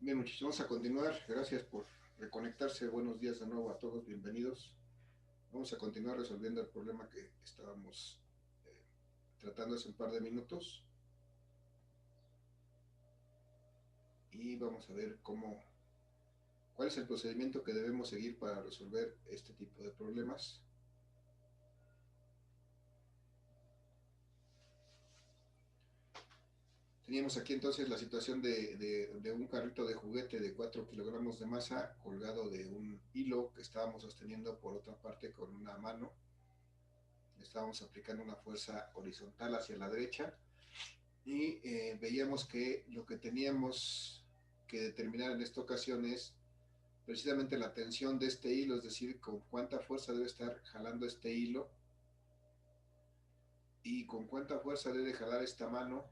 Bien, muchachos, vamos a continuar. Gracias por reconectarse. Buenos días de nuevo a todos, bienvenidos. Vamos a continuar resolviendo el problema que estábamos tratando hace un par de minutos. Y vamos a ver cuál es el procedimiento que debemos seguir para resolver este tipo de problemas. Teníamos aquí entonces la situación de un carrito de juguete de 4 kilogramos de masa colgado de un hilo que estábamos sosteniendo por otra parte con una mano. Estábamos aplicando una fuerza horizontal hacia la derecha y veíamos que lo que teníamos que determinar en esta ocasión es precisamente la tensión de este hilo, es decir, con cuánta fuerza debe estar jalando este hilo y con cuánta fuerza debe jalar esta mano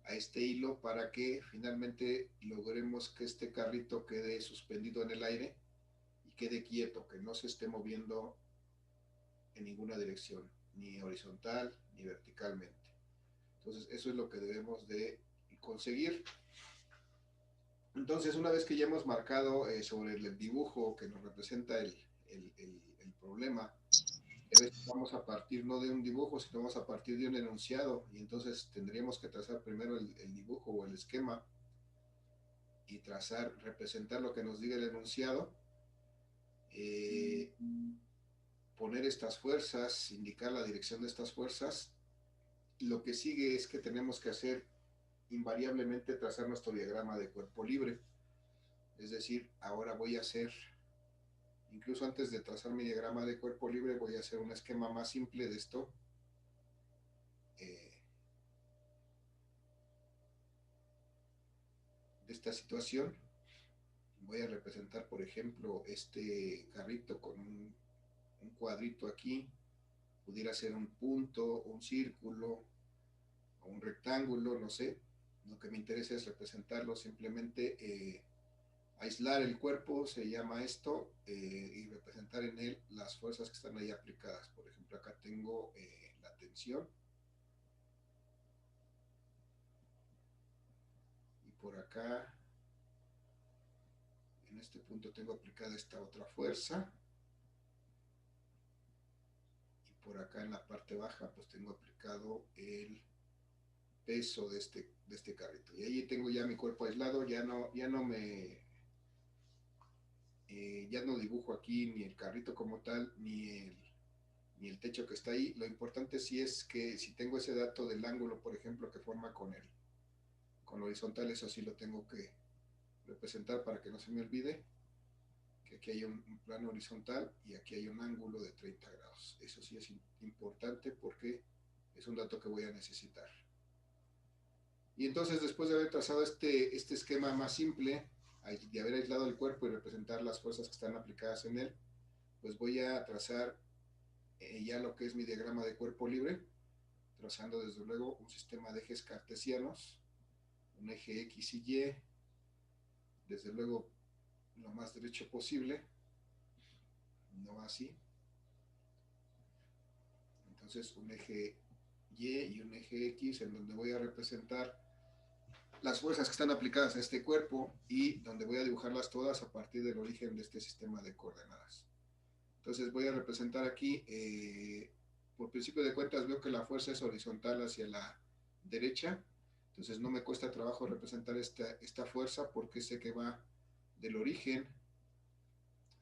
a este hilo para que finalmente logremos que este carrito quede suspendido en el aire y quede quieto, que no se esté moviendo en ninguna dirección, ni horizontal ni verticalmente. Entonces eso es lo que debemos de conseguir. Entonces, una vez que ya hemos marcado sobre el dibujo que nos representa el problema, a veces vamos a partir no de un dibujo, sino vamos a partir de un enunciado, y entonces tendríamos que trazar primero el dibujo o el esquema y representar lo que nos diga el enunciado, eh, poner estas fuerzas, indicar la dirección de estas fuerzas. Lo que sigue es que tenemos que hacer invariablemente trazar nuestro diagrama de cuerpo libre. Es decir, ahora voy a hacer, incluso antes de trazar mi diagrama de cuerpo libre, voy a hacer un esquema más simple de esto. De esta situación. Voy a representar, por ejemplo, este carrito con un cuadrito aquí. Pudiera ser un punto, un círculo, o un rectángulo, no sé. Lo que me interesa es representarlo, simplemente aislar el cuerpo, se llama esto, y representar en él las fuerzas que están ahí aplicadas. Por ejemplo, acá tengo la tensión. Y por acá, en este punto tengo aplicada esta otra fuerza. Y por acá en la parte baja, pues tengo aplicado el peso de este carrito. Y ahí tengo ya mi cuerpo aislado, ya no dibujo aquí ni el carrito como tal, ni el techo que está ahí. Lo importante sí es que si tengo ese dato del ángulo, por ejemplo, que forma con lo horizontal, eso sí lo tengo que representar para que no se me olvide, que aquí hay un plano horizontal y aquí hay un ángulo de 30 grados. Eso sí es importante porque es un dato que voy a necesitar. Y entonces, después de haber trazado este esquema más simple, de haber aislado el cuerpo y representar las fuerzas que están aplicadas en él, pues voy a trazar ya lo que es mi diagrama de cuerpo libre, trazando desde luego un sistema de ejes cartesianos, un eje X y Y, desde luego lo más derecho posible, no así. Entonces un eje Y y un eje X en donde voy a representar las fuerzas que están aplicadas a este cuerpo y donde voy a dibujarlas todas a partir del origen de este sistema de coordenadas. Entonces voy a representar aquí, por principio de cuentas veo que la fuerza es horizontal hacia la derecha, entonces no me cuesta trabajo representar esta fuerza porque sé que va del origen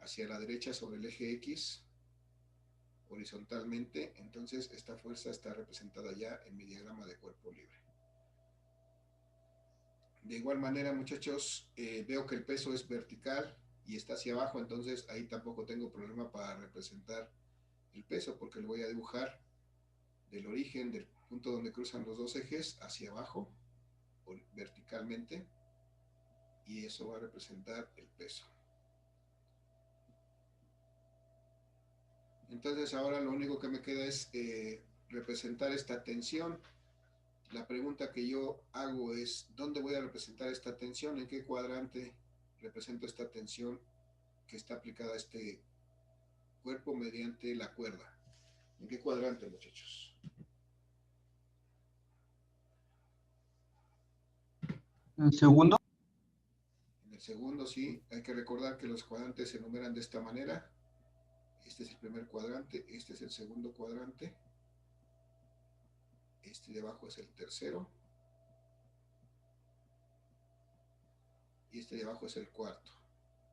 hacia la derecha sobre el eje X horizontalmente, entonces esta fuerza está representada ya en mi diagrama de cuerpo libre. De igual manera, muchachos, veo que el peso es vertical y está hacia abajo, entonces ahí tampoco tengo problema para representar el peso porque lo voy a dibujar del origen del punto donde cruzan los dos ejes hacia abajo verticalmente, y eso va a representar el peso. Entonces ahora lo único que me queda es representar esta tensión. La pregunta que yo hago es, ¿dónde voy a representar esta tensión? ¿En qué cuadrante represento esta tensión que está aplicada a este cuerpo mediante la cuerda? ¿En qué cuadrante, muchachos? ¿El segundo? segundo, sí. Hay que recordar que los cuadrantes se enumeran de esta manera. Este es el primer cuadrante, este es el segundo cuadrante, este de abajo es el tercero y este de abajo es el cuarto.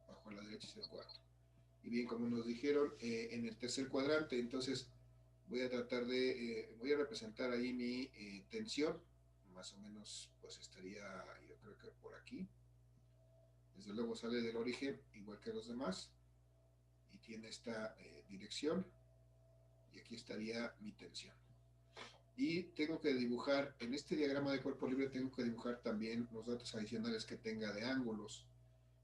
Abajo a la derecha es el cuarto. Y bien, como nos dijeron, en el tercer cuadrante, entonces voy a tratar de, voy a representar ahí mi tensión, más o menos pues estaría, yo creo que por aquí. Desde luego sale del origen, igual que los demás, y tiene esta dirección, y aquí estaría mi tensión. Y tengo que dibujar, en este diagrama de cuerpo libre tengo que dibujar también los datos adicionales que tenga de ángulos.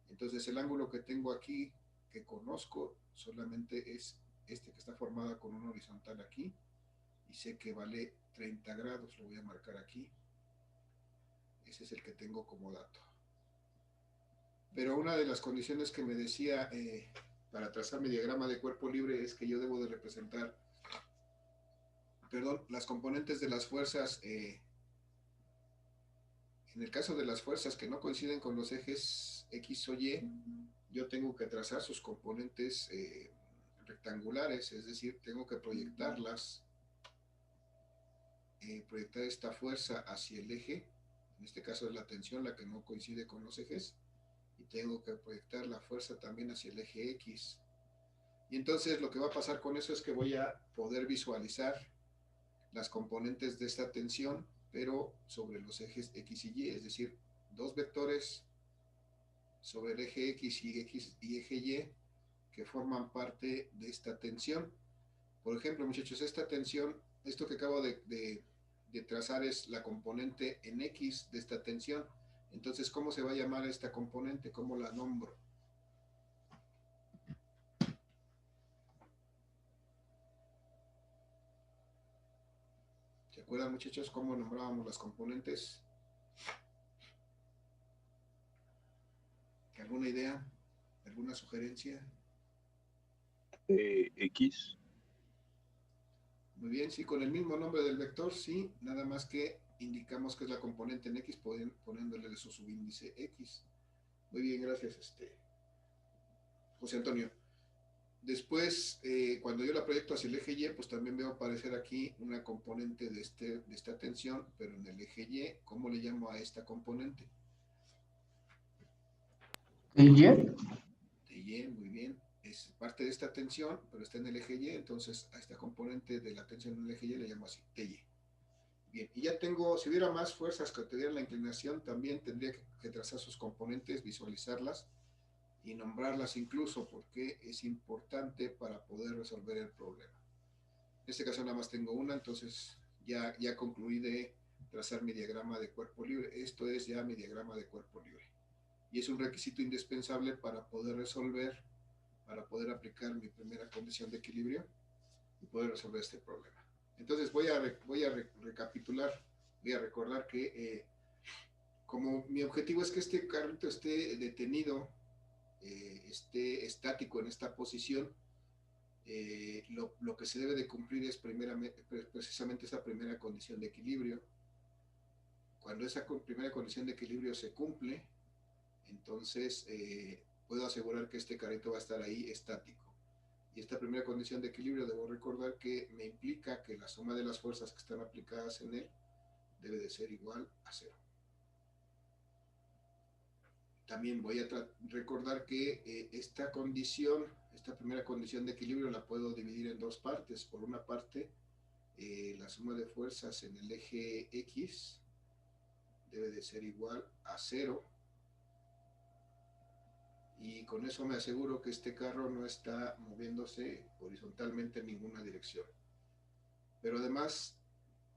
Entonces el ángulo que tengo aquí, que conozco, solamente es este que está formado con un horizontal aquí, y sé que vale 30 grados, lo voy a marcar aquí. Ese es el que tengo como dato. Pero una de las condiciones que me decía para trazar mi diagrama de cuerpo libre es que yo debo de representar, perdón, las componentes de las fuerzas. En el caso de las fuerzas que no coinciden con los ejes X o Y, yo tengo que trazar sus componentes rectangulares, es decir, tengo que proyectarlas, proyectar esta fuerza hacia el eje, en este caso es la tensión la que no coincide con los ejes, y tengo que proyectar la fuerza también hacia el eje X. Y entonces lo que va a pasar con eso es que voy a poder visualizar las componentes de esta tensión, pero sobre los ejes X y Y, es decir, dos vectores sobre el eje X y eje Y que forman parte de esta tensión. Por ejemplo, muchachos, esta tensión, esto que acabo de trazar es la componente en X de esta tensión. Entonces, ¿cómo se va a llamar esta componente? ¿Cómo la nombro? ¿Se acuerdan, muchachos, cómo nombrábamos las componentes? ¿Alguna idea? ¿Alguna sugerencia? X. Muy bien, sí, con el mismo nombre del vector, sí, nada más que indicamos que es la componente en X poniéndole su subíndice X. Muy bien, gracias, José Antonio. Después, cuando yo la proyecto hacia el eje Y, pues también veo aparecer aquí una componente de esta tensión, pero en el eje Y, ¿cómo le llamo a esta componente? ¿Y? De Y, muy bien. Es parte de esta tensión, pero está en el eje Y, entonces a esta componente de la tensión en el eje Y le llamo así, TY. Bien, y ya tengo, si hubiera más fuerzas que tuvieran la inclinación, también tendría que trazar sus componentes, visualizarlas y nombrarlas incluso, porque es importante para poder resolver el problema. En este caso nada más tengo una, entonces ya concluí de trazar mi diagrama de cuerpo libre. Esto es ya mi diagrama de cuerpo libre. Y es un requisito indispensable para poder resolver, para poder aplicar mi primera condición de equilibrio y poder resolver este problema. Entonces voy a recapitular, voy a recordar que como mi objetivo es que este carrito esté detenido, esté estático en esta posición, lo que se debe de cumplir es precisamente esa primera condición de equilibrio. Cuando esa primera condición de equilibrio se cumple, entonces puedo asegurar que este carrito va a estar ahí estático. Y esta primera condición de equilibrio debo recordar que me implica que la suma de las fuerzas que están aplicadas en él debe de ser igual a cero. También voy a recordar que esta condición, esta primera condición de equilibrio la puedo dividir en dos partes. Por una parte, la suma de fuerzas en el eje X debe de ser igual a cero. Y con eso me aseguro que este carro no está moviéndose horizontalmente en ninguna dirección. Pero además,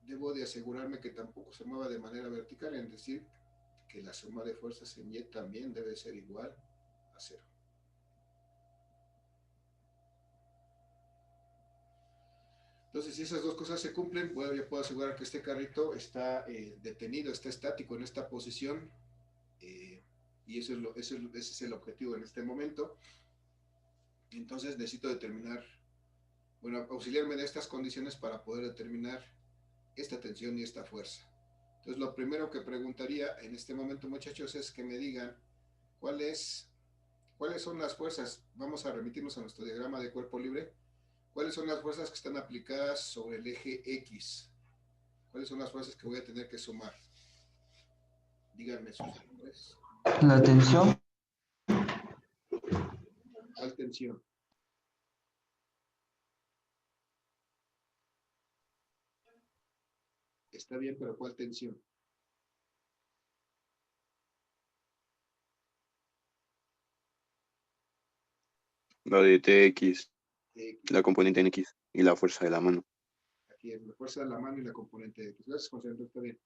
debo de asegurarme que tampoco se mueva de manera vertical, es decir, que la suma de fuerzas en Y también debe ser igual a cero. Entonces, si esas dos cosas se cumplen, bueno, yo puedo asegurar que este carrito está detenido, está estático en esta posición, y ese es el objetivo en este momento. Entonces necesito determinar, bueno, auxiliarme de estas condiciones para poder determinar esta tensión y esta fuerza. Entonces, lo primero que preguntaría en este momento, muchachos, es que me digan ¿Cuál es, ¿Cuáles son las fuerzas? Vamos a remitirnos a nuestro diagrama de cuerpo libre. ¿Cuáles son las fuerzas que están aplicadas sobre el eje X? ¿Cuáles son las fuerzas que voy a tener que sumar? Díganme sus nombres. La tensión, ¿Cuál tensión? Está bien, pero ¿cuál tensión? La de TX, X. la componente en X y la fuerza de la mano. Aquí es la fuerza de la mano y la componente de X. Gracias, José Antonio, está bien.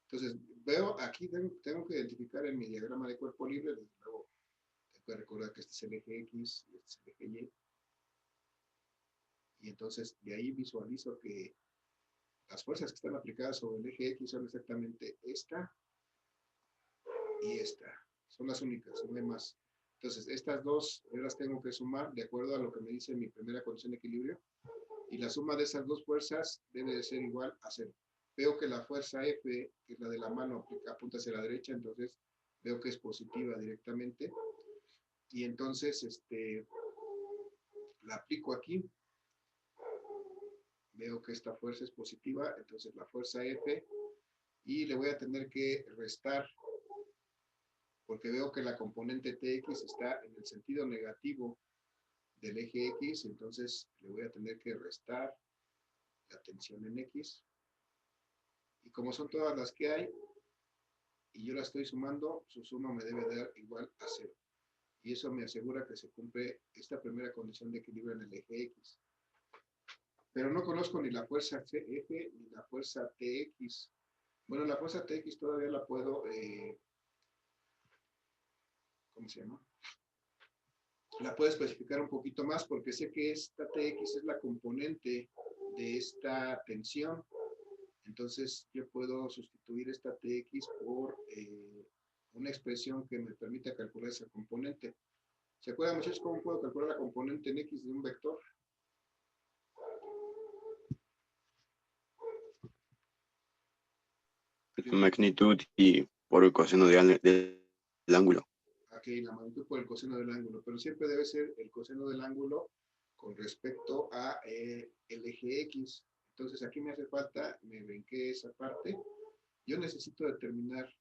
Entonces, veo aquí, tengo que identificar en mi diagrama de cuerpo libre, desde luego, tengo que recordar que este es el eje X y este es el eje Y. Y entonces, de ahí visualizo que las fuerzas que están aplicadas sobre el eje X son exactamente esta y esta. Son las únicas, no hay más. Entonces, estas dos yo las tengo que sumar de acuerdo a lo que me dice mi primera condición de equilibrio. Y la suma de esas dos fuerzas debe de ser igual a cero. Veo que la fuerza F, que es la de la mano, apunta hacia la derecha, entonces veo que es positiva directamente. Y entonces la aplico aquí. Veo que esta fuerza es positiva, entonces la fuerza F, y le voy a tener que restar, porque veo que la componente TX está en el sentido negativo del eje X, entonces le voy a tener que restar la tensión en X. Y como son todas las que hay, y yo la estoy sumando, su suma me debe dar igual a cero. Y eso me asegura que se cumple esta primera condición de equilibrio en el eje X. Pero no conozco ni la fuerza CF ni la fuerza TX. Bueno, la fuerza TX todavía la puedo, ¿cómo se llama? La puedo especificar un poquito más porque sé que esta TX es la componente de esta tensión. Entonces yo puedo sustituir esta TX por una expresión que me permita calcular esa componente. ¿Se acuerdan, muchachos, cómo puedo calcular la componente en X de un vector? La magnitud y por el coseno del ángulo. Aquí la magnitud por el coseno del ángulo, pero siempre debe ser el coseno del ángulo con respecto a el eje X. Entonces aquí me hace falta, me brinqué esa parte. Yo necesito determinar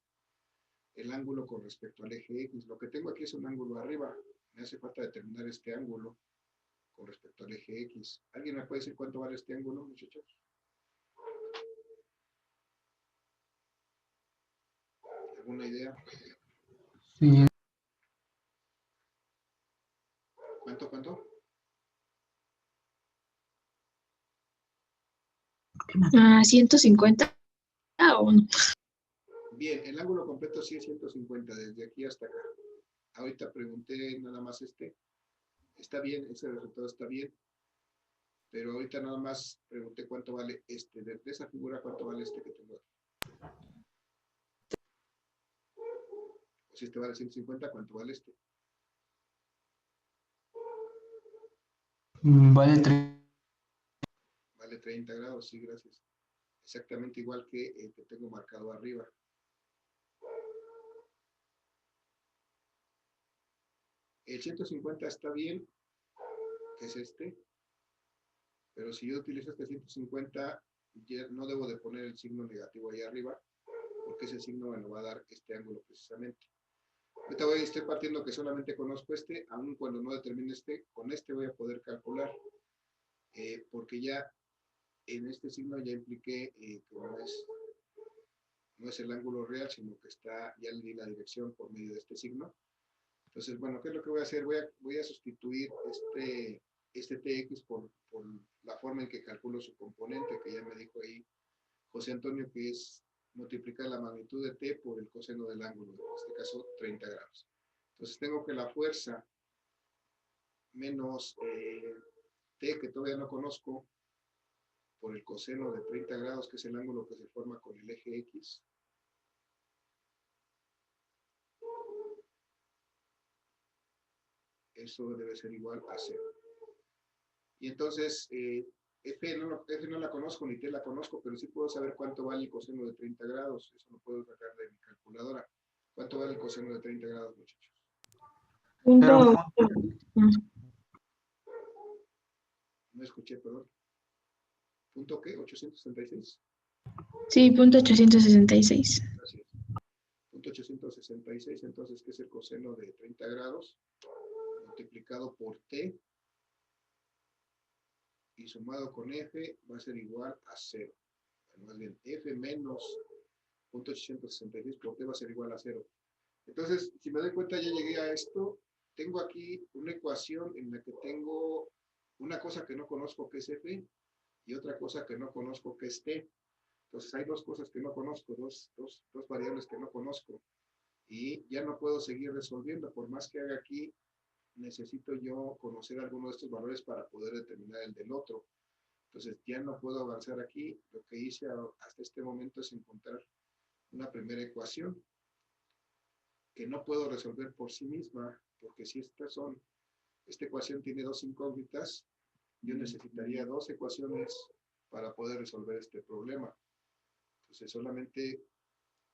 el ángulo con respecto al eje X. Lo que tengo aquí es un ángulo arriba. Me hace falta determinar este ángulo con respecto al eje X. ¿Alguien me puede decir cuánto vale este ángulo, muchachos? ¿Alguna idea? sí, ¿Cuánto? 150 o no. Bien, el ángulo completo sí es 150 desde aquí hasta acá. Ahorita pregunté nada más está bien, ese resultado está bien, pero ahorita nada más pregunté cuánto vale de esa figura, cuánto vale que tengo aquí. O si vale 150, ¿cuánto vale este? vale 30. Vale 30 grados, sí, gracias. Exactamente igual que el que tengo marcado arriba. El 150 está bien, que es pero si yo utilizo este 150, ya no debo de poner el signo negativo ahí arriba, porque ese signo me lo va a dar este ángulo precisamente. Ahorita estoy partiendo que solamente conozco aun cuando no determine con este voy a poder calcular, porque ya en este signo ya impliqué que no es el ángulo real, sino que ya le di la dirección por medio de este signo. Entonces, bueno, ¿qué es lo que voy a hacer? Voy a sustituir este TX por la forma en que calculo su componente, que ya me dijo ahí José Antonio, que es multiplicar la magnitud de T por el coseno del ángulo, en este caso 30 grados. Entonces tengo que la fuerza menos T, que todavía no conozco, por el coseno de 30 grados, que es el ángulo que se forma con el eje X. Eso debe ser igual a 0. Y entonces, F no la conozco, ni T la conozco, pero sí puedo saber cuánto vale el coseno de 30 grados. Eso lo puedo sacar de mi calculadora. ¿Cuánto vale el coseno de 30 grados, muchachos? Punto. 0. No escuché, perdón. ¿Punto qué? 866. Sí, punto 866. Gracias. Punto 866, entonces, ¿qué es el coseno de 30 grados? Multiplicado por t y sumado con f va a ser igual a 0. Bueno, más bien, f menos 0.866 por t va a ser igual a 0. Entonces, si me doy cuenta, ya llegué a esto. Tengo aquí una ecuación en la que tengo una cosa que no conozco que es f y otra cosa que no conozco que es t. Entonces hay dos cosas que no conozco, dos variables que no conozco. Y ya no puedo seguir resolviendo. Por más que haga aquí, necesito yo conocer alguno de estos valores para poder determinar el del otro. Entonces ya no puedo avanzar aquí. Lo que hice hasta este momento es encontrar una primera ecuación que no puedo resolver por sí misma, porque si esta ecuación tiene dos incógnitas, yo necesitaría dos ecuaciones para poder resolver este problema. Entonces solamente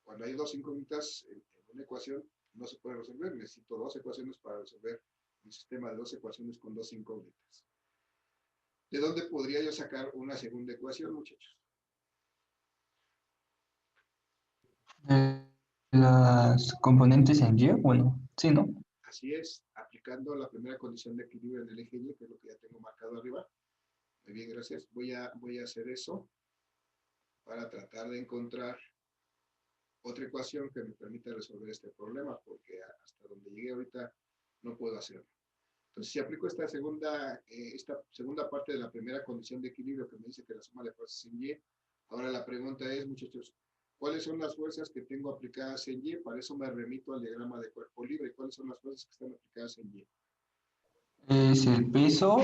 cuando hay dos incógnitas en una ecuación no se puede resolver. Necesito dos ecuaciones para resolver un sistema de dos ecuaciones con dos incógnitas. ¿De dónde podría yo sacar una segunda ecuación, muchachos? Las componentes en Y, bueno, sí, ¿no? Así es, aplicando la primera condición de equilibrio en el eje Y, que es lo que ya tengo marcado arriba. Muy bien, gracias. Voy a hacer eso para tratar de encontrar otra ecuación que me permita resolver este problema, porque hasta donde llegué ahorita no puedo hacerlo. Entonces, si aplico esta segunda parte de la primera condición de equilibrio que me dice que la suma de fuerzas en Y, ahora la pregunta es, muchachos, ¿cuáles son las fuerzas que tengo aplicadas en Y? Para eso me remito al diagrama de cuerpo libre. ¿Cuáles son las fuerzas que están aplicadas en Y? Es el peso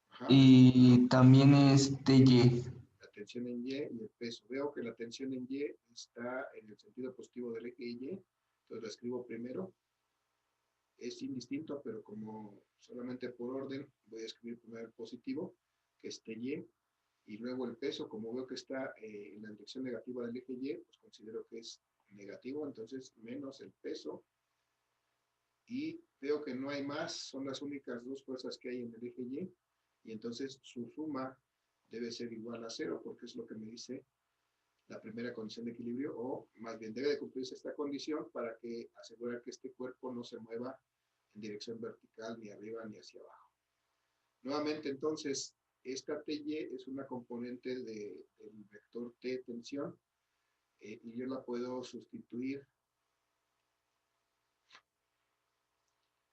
Ajá. y también es TY. La tensión en Y y el peso. Veo que la tensión en Y está en el sentido positivo del eje Y, entonces la escribo primero. Es indistinto, pero como solamente por orden, voy a escribir primero el positivo, que es TY, y luego el peso, como veo que está en la dirección negativa del eje Y, pues considero que es negativo, entonces menos el peso, y veo que no hay más, son las únicas dos fuerzas que hay en el eje y entonces su suma debe ser igual a 0, porque es lo que me dice la primera condición de equilibrio, o más bien debe de cumplirse esta condición para que asegurar que este cuerpo no se mueva en dirección vertical ni arriba ni hacia abajo. Nuevamente, entonces, esta TY es una componente del vector T tensión, y yo la puedo sustituir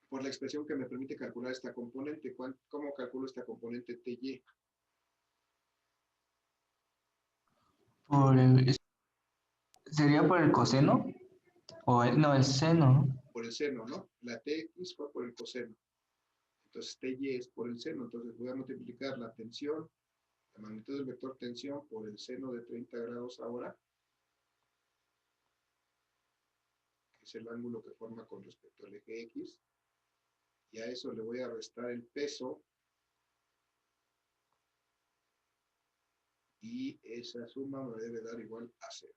por la expresión que me permite calcular esta componente. ¿Cómo calculo esta componente TY? ¿Sería por el coseno? No, el seno, ¿no? Por el seno, ¿no? La TX fue por el coseno. Entonces TY es por el seno. Entonces voy a multiplicar la tensión, la magnitud del vector tensión por el seno de 30 grados ahora, que es el ángulo que forma con respecto al eje X. Y a eso le voy a restar el peso. Y esa suma me debe dar igual a 0.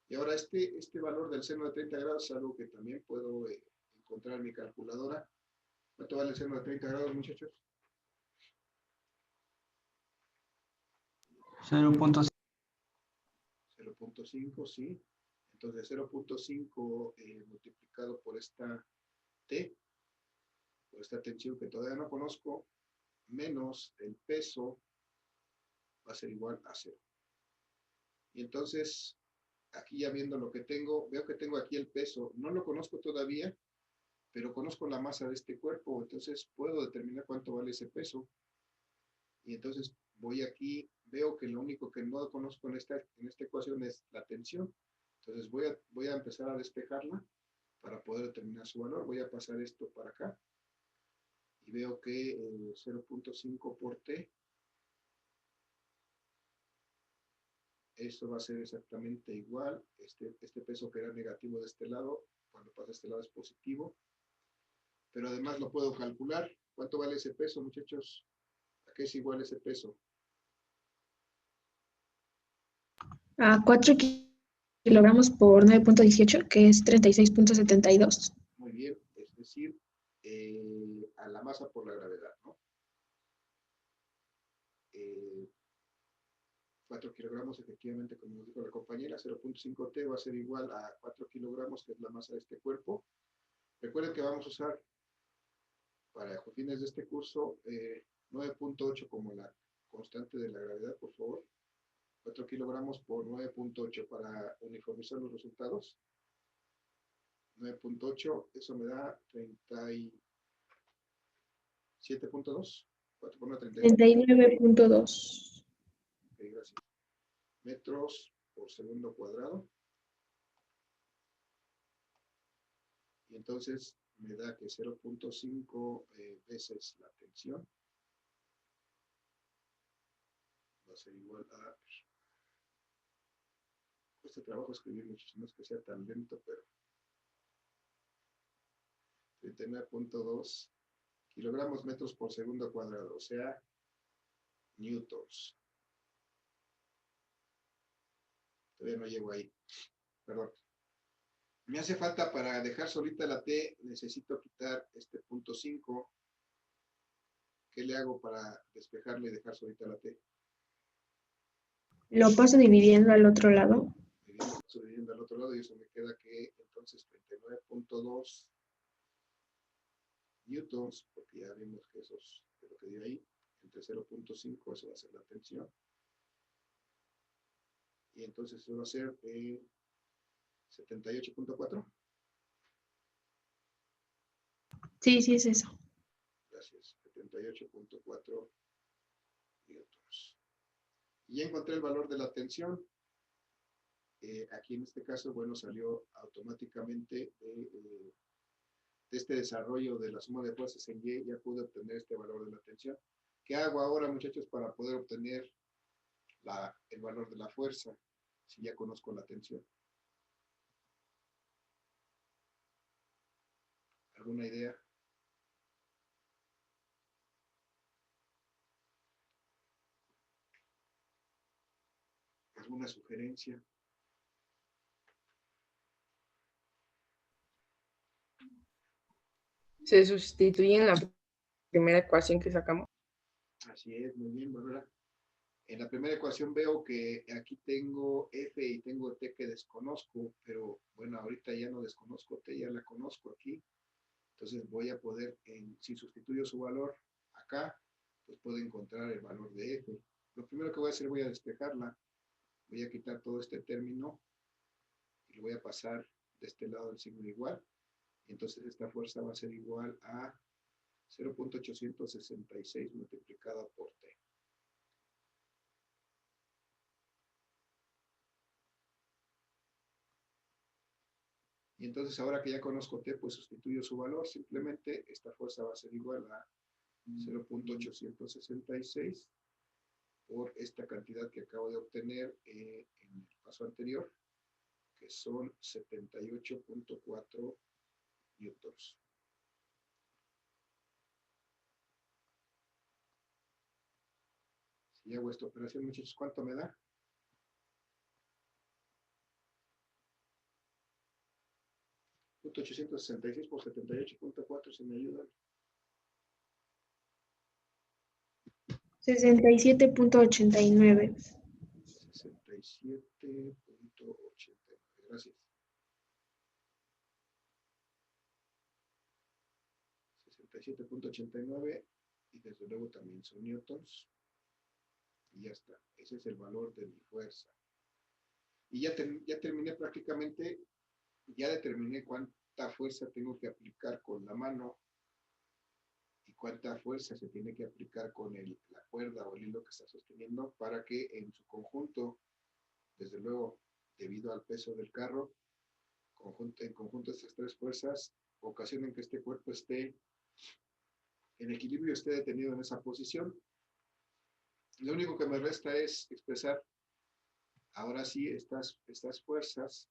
Y ahora este valor del seno de 30 grados es algo que también puedo encontrar en mi calculadora. ¿Cuánto vale el seno de 30 grados, muchachos? 0.5. 0.5, sí. Entonces 0.5 multiplicado por esta T, por esta tensión que todavía no conozco, menos el peso, va a ser igual a 0. Y entonces, aquí ya viendo lo que tengo, veo que tengo aquí el peso. No lo conozco todavía, pero conozco la masa de este cuerpo, entonces puedo determinar cuánto vale ese peso. Y entonces voy aquí, veo que lo único que no conozco en esta ecuación es la tensión. Entonces voy a empezar a despejarla para poder determinar su valor. Voy a pasar esto para acá. Y veo que 0.5 por T, eso va a ser exactamente igual. Este peso que era negativo de este lado, cuando pasa a este lado es positivo. Pero además lo puedo calcular. ¿Cuánto vale ese peso, muchachos? ¿A qué es igual ese peso? A 4 kilogramos por 9.18, que es 36.72. Muy a la masa por la gravedad, ¿no? 4 kilogramos, efectivamente, como nos dijo la compañera, 0.5T va a ser igual a 4 kilogramos, que es la masa de este cuerpo. Recuerden que vamos a usar, para fines de este curso, 9.8 como la constante de la gravedad, por favor. 4 kilogramos por 9.8 para uniformizar los resultados. 9.8, eso me da 37.2. 4 por 39.2. Ok, gracias. Metros por segundo cuadrado. Y entonces me da que 0.5 veces la tensión va a ser igual a... Cuesta trabajo escribir mucho, no es que sea tan lento, pero 39.2 kilogramos metros por segundo cuadrado, o sea, newtons. Todavía no llego ahí, perdón. Me hace falta, para dejar solita la T, necesito quitar este punto 5. ¿Qué le hago para despejarle y dejar solita la T? Lo paso dividiendo al otro lado. Paso dividiendo al otro lado y eso me queda que entonces 39.2 newtons, porque ya vimos que eso es lo que dio ahí, entre 0.5, eso va a ser la tensión. Y entonces eso va a ser 78.4. Sí, sí es eso. Gracias, 78.4 newtons. Y ya encontré el valor de la tensión. Aquí en este caso, bueno, salió automáticamente de este desarrollo de la suma de fuerzas en Y, ya pude obtener este valor de la tensión. ¿Qué hago ahora, muchachos, para poder obtener el valor de la fuerza, si ya conozco la tensión? ¿Alguna idea? ¿Alguna sugerencia? Se sustituye en la primera ecuación que sacamos. Así es, muy bien, Bárbara. En la primera ecuación veo que aquí tengo F y tengo T que desconozco, pero bueno, ahorita ya no desconozco T, ya la conozco aquí. Entonces voy a poder, si sustituyo su valor acá, pues puedo encontrar el valor de F. Lo primero que voy a hacer, voy a despejarla. Voy a quitar todo este término y lo voy a pasar de este lado el signo igual. Y entonces esta fuerza va a ser igual a 0.866 multiplicada por T. Y entonces ahora que ya conozco T, pues sustituyo su valor. Simplemente esta fuerza va a ser igual a 0.866 por esta cantidad que acabo de obtener en el paso anterior, que son 78.4 newtons. Si hago esta operación, muchachos, ¿cuánto me da? .866 por 78.4, si me ayudan. 67.89. 67.89, gracias. 67.89 y desde luego también son newtons. Y ya está, ese es el valor de mi fuerza. Y ya terminé prácticamente, ya determiné cuánta fuerza tengo que aplicar con la mano y cuánta fuerza se tiene que aplicar con la cuerda o el hilo que está sosteniendo para que en su conjunto, desde luego, debido al peso del carro, en conjunto estas tres fuerzas ocasionen que este cuerpo esté en equilibrio, esté detenido en esa posición. Lo único que me resta es expresar ahora sí estas fuerzas,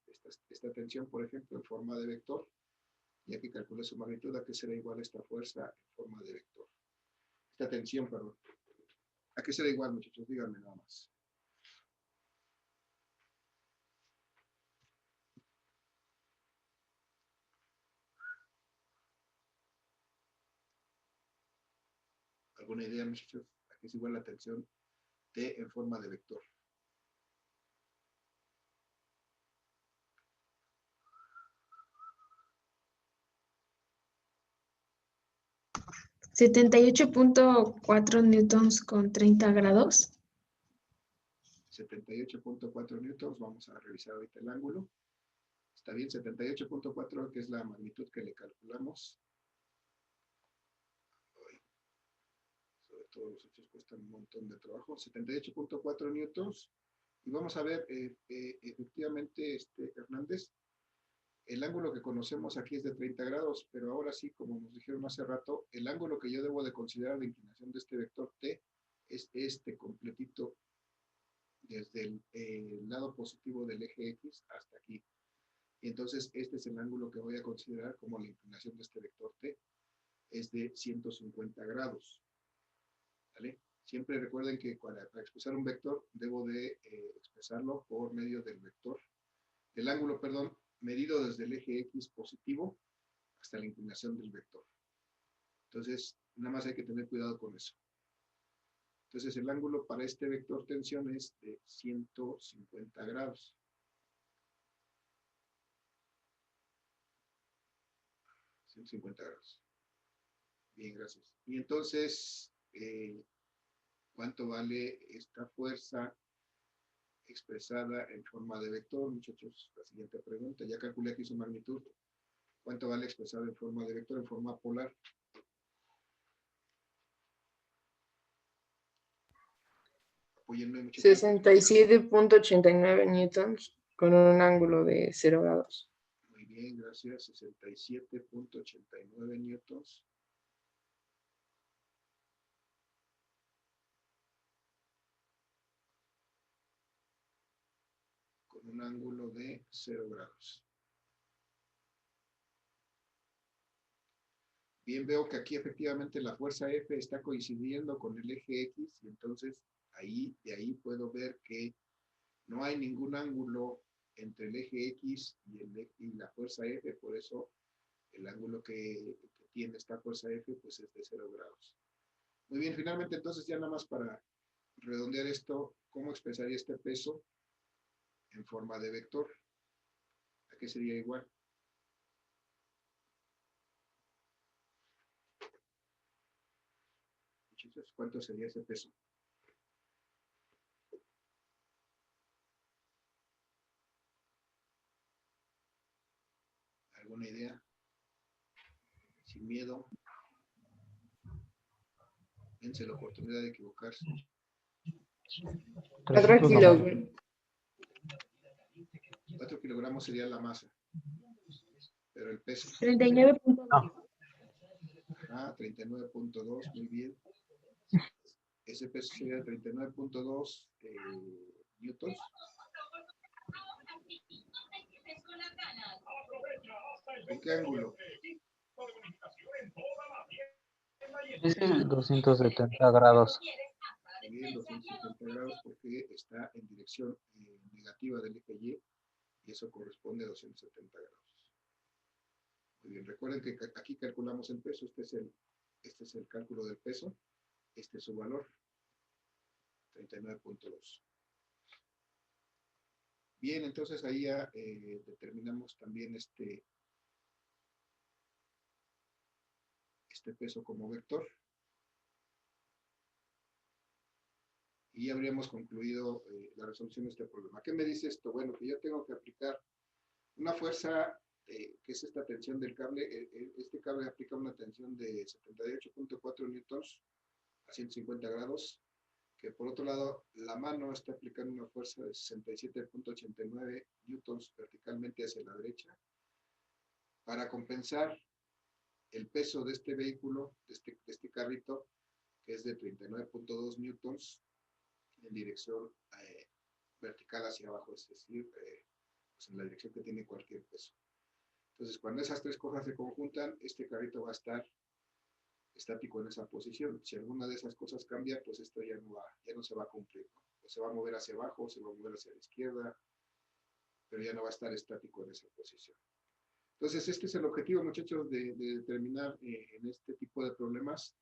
esta tensión, por ejemplo, en forma de vector, ya que calculé su magnitud, ¿a qué será igual esta fuerza en forma de vector? Esta tensión, perdón. ¿A qué será igual, muchachos? Díganme nada más. ¿Alguna idea, muchachos? ¿A qué es igual la tensión T en forma de vector? ¿78.4 newtons con 30 grados? 78.4 newtons. Vamos a revisar ahorita el ángulo. Está bien, 78.4, que es la magnitud que le calculamos. Sobre todo los hechos cuestan un montón de trabajo. 78.4 newtons. Y vamos a ver, efectivamente, Hernández, el ángulo que conocemos aquí es de 30 grados, pero ahora sí, como nos dijeron hace rato, el ángulo que yo debo de considerar de inclinación de este vector T es este completito desde el lado positivo del eje X hasta aquí. Y entonces este es el ángulo que voy a considerar como la inclinación de este vector T. Es de 150 grados. ¿Vale? Siempre recuerden que para expresar un vector debo de expresarlo por medio del ángulo, perdón, medido desde el eje X positivo hasta la inclinación del vector. Entonces, nada más hay que tener cuidado con eso. Entonces, el ángulo para este vector tensión es de 150 grados. Bien, gracias. Y entonces, ¿cuánto vale esta fuerza expresada en forma de vector, muchachos? La siguiente pregunta. Ya calculé aquí su magnitud. ¿Cuánto vale expresada en forma de vector, en forma polar? Apóyenme, muchachos. 67.89 newtons con un ángulo de 0 grados. Muy bien, gracias. 67.89 newtons. Con un ángulo de 0 grados. Bien, veo que aquí efectivamente la fuerza F está coincidiendo con el eje X y entonces de ahí puedo ver que no hay ningún ángulo entre el eje X y la fuerza F, por eso el ángulo que tiene esta fuerza F pues es de 0 grados. Muy bien, finalmente entonces ya nada más para redondear esto, ¿cómo expresaría este peso en forma de vector? ¿A qué sería igual? ¿Cuánto sería ese peso? ¿Alguna idea? Sin miedo. Dense la oportunidad de equivocarse. 4 kilogramos. 4 kilogramos sería la masa. Pero el peso. 39.2. Ah, 39.2, muy bien. Ese peso sería 39.2 newtons. ¿En qué ángulo? Es el 270 grados. Muy bien, 270 grados porque está en dirección negativa del eje Y y eso corresponde a 270 grados. Muy bien, recuerden que aquí calculamos el peso, este es el cálculo del peso, este es su valor, 39.2. Bien, entonces ahí ya determinamos también este peso como vector. Y ya habríamos concluido la resolución de este problema. ¿Qué me dice esto? Bueno, que yo tengo que aplicar una fuerza, que es esta tensión del cable. Este cable aplica una tensión de 78.4 newtons a 150 grados, que por otro lado la mano está aplicando una fuerza de 67.89 newtons verticalmente hacia la derecha. Para compensar el peso de este vehículo, de este carrito, que es de 39.2 newtons, en dirección vertical hacia abajo, es decir, pues en la dirección que tiene cualquier peso. Entonces, cuando esas tres cosas se conjuntan, este carrito va a estar estático en esa posición. Si alguna de esas cosas cambia, pues esto ya no se va a cumplir, ¿no? O se va a mover hacia abajo, o se va a mover hacia la izquierda, pero ya no va a estar estático en esa posición. Entonces, este es el objetivo, muchachos, de determinar en este tipo de problemas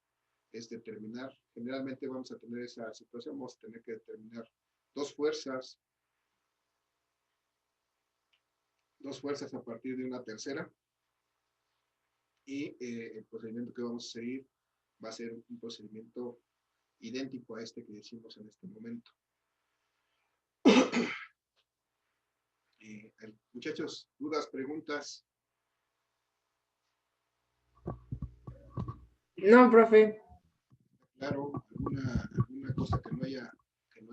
es determinar, generalmente vamos a tener esa situación, vamos a tener que determinar dos fuerzas a partir de una tercera, y el procedimiento que vamos a seguir va a ser un procedimiento idéntico a este que decimos en este momento. Muchachos, dudas, preguntas. No, profe. Claro, alguna cosa que no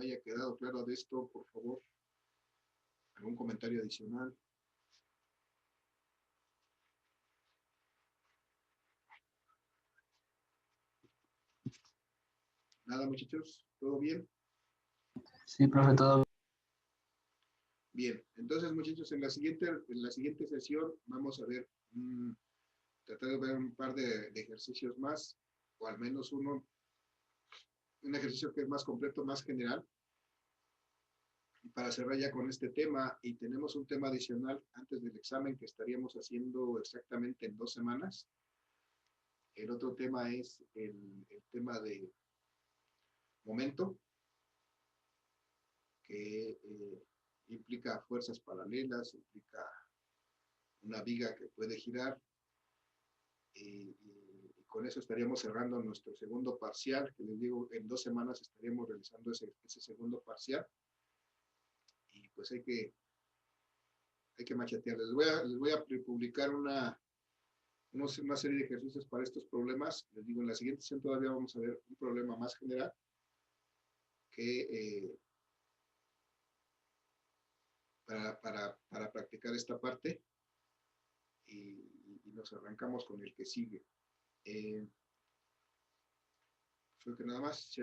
haya quedado claro de esto, por favor. ¿Algún comentario adicional? Nada, muchachos, ¿todo bien? Sí, profe, todo. Bien, entonces, muchachos, en la siguiente sesión vamos a ver, tratar de ver un par de ejercicios más, o al menos un ejercicio que es más completo, más general, para cerrar ya con este tema. Y tenemos un tema adicional antes del examen que estaríamos haciendo exactamente en 2 semanas. El otro tema es el tema de momento, que implica fuerzas paralelas, implica una viga que puede girar, y con eso estaríamos cerrando nuestro segundo parcial, que les digo, en 2 semanas estaríamos realizando ese segundo parcial, y pues hay que machetear. Les voy a publicar una serie de ejercicios para estos problemas. Les digo, en la siguiente sesión todavía vamos a ver un problema más general, que para practicar esta parte, y nos arrancamos con el que sigue. Creo que nada más,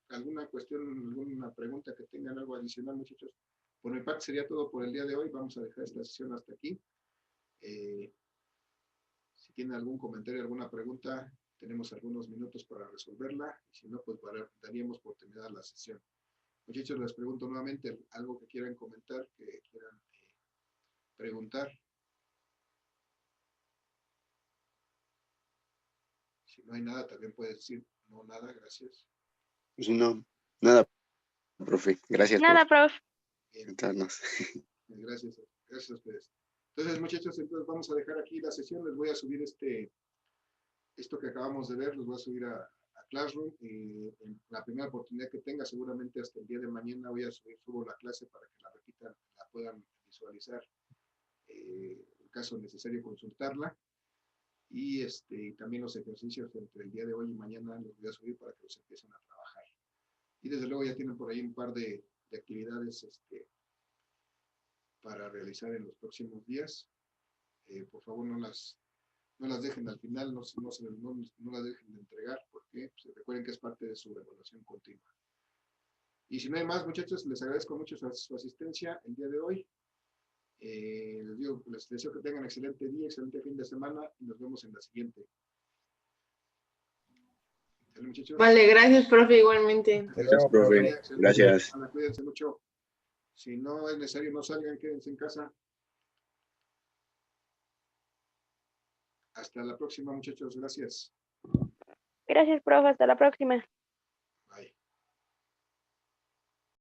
alguna cuestión, alguna pregunta que tengan, algo adicional, muchachos. Por mi parte sería todo por el día de hoy. Vamos a dejar esta sesión hasta aquí. Si tienen algún comentario, alguna pregunta, tenemos algunos minutos para resolverla. Y si no, pues daríamos por terminada la sesión. Muchachos, les pregunto nuevamente algo que quieran comentar, que quieran preguntar. Si no hay nada, también puedes decir no, nada, gracias. Si no, nada, profe. Gracias Nada, por profe. invitarnos. Gracias a ustedes. Entonces, muchachos, entonces vamos a dejar aquí la sesión. Les voy a subir esto que acabamos de ver, los voy a subir a Classroom. En la primera oportunidad que tenga, seguramente hasta el día de mañana subo la clase para que la repitan, la puedan visualizar, en caso necesario consultarla. Y también los ejercicios entre el día de hoy y mañana los voy a subir para que los empiecen a trabajar. Y desde luego ya tienen por ahí un par de actividades para realizar en los próximos días. Por favor, no las dejen al final, no las dejen de entregar, porque pues, recuerden que es parte de su evaluación continua. Y si no hay más, muchachos, les agradezco mucho su asistencia el día de hoy. Les deseo que tengan excelente día, excelente fin de semana, y nos vemos en la siguiente. ¿Sale, muchachos? Vale, gracias, profe, igualmente. Gracias, profe. Gracias. Cuídense mucho. Si no es necesario, no salgan, quédense en casa. Hasta la próxima, muchachos. Gracias. Gracias, profe. Hasta la próxima.